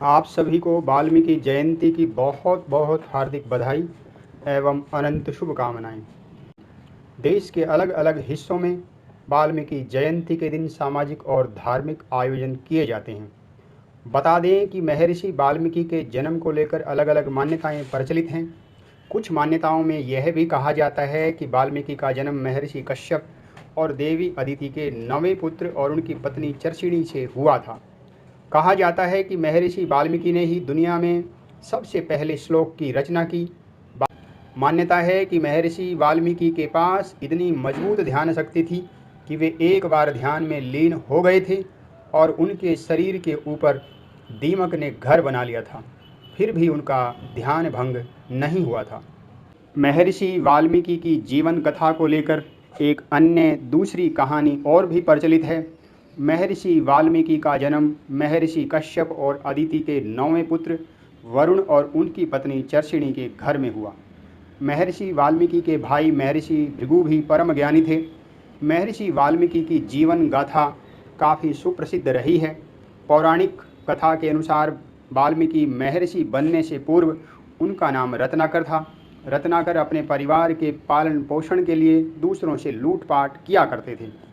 आप सभी को वाल्मीकि जयंती की बहुत बहुत हार्दिक बधाई एवं अनंत शुभकामनाएं। देश के अलग अलग हिस्सों में वाल्मीकि जयंती के दिन सामाजिक और धार्मिक आयोजन किए जाते हैं। बता दें कि महर्षि वाल्मीकि के जन्म को लेकर अलग अलग मान्यताएं प्रचलित हैं। कुछ मान्यताओं में यह भी कहा जाता है कि वाल्मीकि का जन्म महर्षि कश्यप और देवी अदिति के 9वें पुत्र और उनकी पत्नी चर्षिणी से हुआ था। कहा जाता है कि महर्षि वाल्मीकि ने ही दुनिया में सबसे पहले श्लोक की रचना की। मान्यता है कि महर्षि वाल्मीकि के पास इतनी मजबूत ध्यान शक्ति थी कि वे एक बार ध्यान में लीन हो गए थे और उनके शरीर के ऊपर दीमक ने घर बना लिया था, फिर भी उनका ध्यान भंग नहीं हुआ था। महर्षि वाल्मीकि की जीवन कथा को लेकर एक अन्य दूसरी कहानी और भी प्रचलित है। महर्षि वाल्मीकि का जन्म महर्षि कश्यप और अदिति के 9वें पुत्र वरुण और उनकी पत्नी चर्षिणी के घर में हुआ। महर्षि वाल्मीकि के भाई महर्षि भृगु भी परम ज्ञानी थे। महर्षि वाल्मीकि की जीवन गाथा काफ़ी सुप्रसिद्ध रही है। पौराणिक कथा के अनुसार वाल्मीकि महर्षि बनने से पूर्व उनका नाम रत्नाकर था। रत्नाकर अपने परिवार के पालन पोषण के लिए दूसरों से लूटपाट किया करते थे।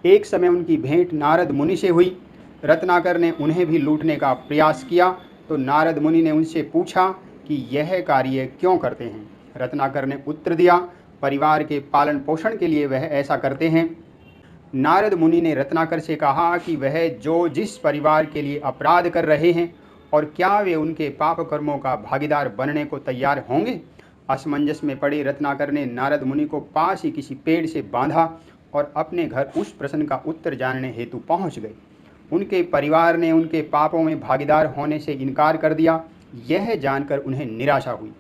एक समय उनकी भेंट नारद मुनि से हुई। रत्नाकर ने उन्हें भी लूटने का प्रयास किया तो नारद मुनि ने उनसे पूछा कि यह कार्य क्यों करते हैं। रत्नाकर ने उत्तर दिया, परिवार के पालन पोषण के लिए वह ऐसा करते हैं। नारद मुनि ने रत्नाकर से कहा कि वह जो जिस परिवार के लिए अपराध कर रहे हैं और क्या वे उनके पाप कर्मों का भागीदार बनने को तैयार होंगे। असमंजस में पड़े रत्नाकर ने नारद मुनि को पास ही किसी पेड़ से बांधा और अपने घर उस प्रश्न का उत्तर जानने हेतु पहुंच गए। उनके परिवार ने उनके पापों में भागीदार होने से इनकार कर दिया। यह जानकर उन्हें निराशा हुई।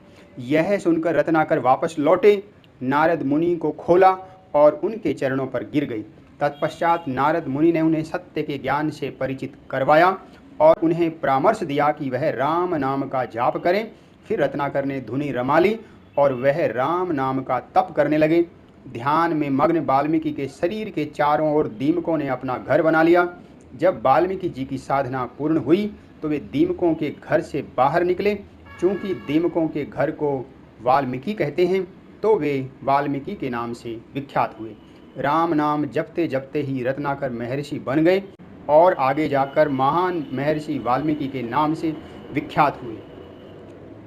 यह सुनकर रत्नाकर वापस लौटे, नारद मुनि को खोला और उनके चरणों पर गिर गई। तत्पश्चात नारद मुनि ने उन्हें सत्य के ज्ञान से परिचित करवाया और उन्हें परामर्श दिया कि वह राम नाम का जाप करें। फिर रत्नाकर ने धुनी रमा ली और वह राम नाम का तप करने लगे। ध्यान में मग्न वाल्मीकि के शरीर के चारों ओर दीमकों ने अपना घर बना लिया। जब वाल्मीकि जी की साधना पूर्ण हुई तो वे दीमकों के घर से बाहर निकले। चूंकि दीमकों के घर को वाल्मीकि कहते हैं तो वे वाल्मीकि के नाम से विख्यात हुए। राम नाम जपते जपते ही रत्नाकर महर्षि बन गए और आगे जाकर महान महर्षि वाल्मीकि के नाम से विख्यात हुए।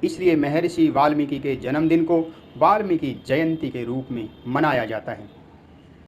इसलिए महर्षि वाल्मीकि के जन्मदिन को वाल्मीकि जयंती के रूप में मनाया जाता है।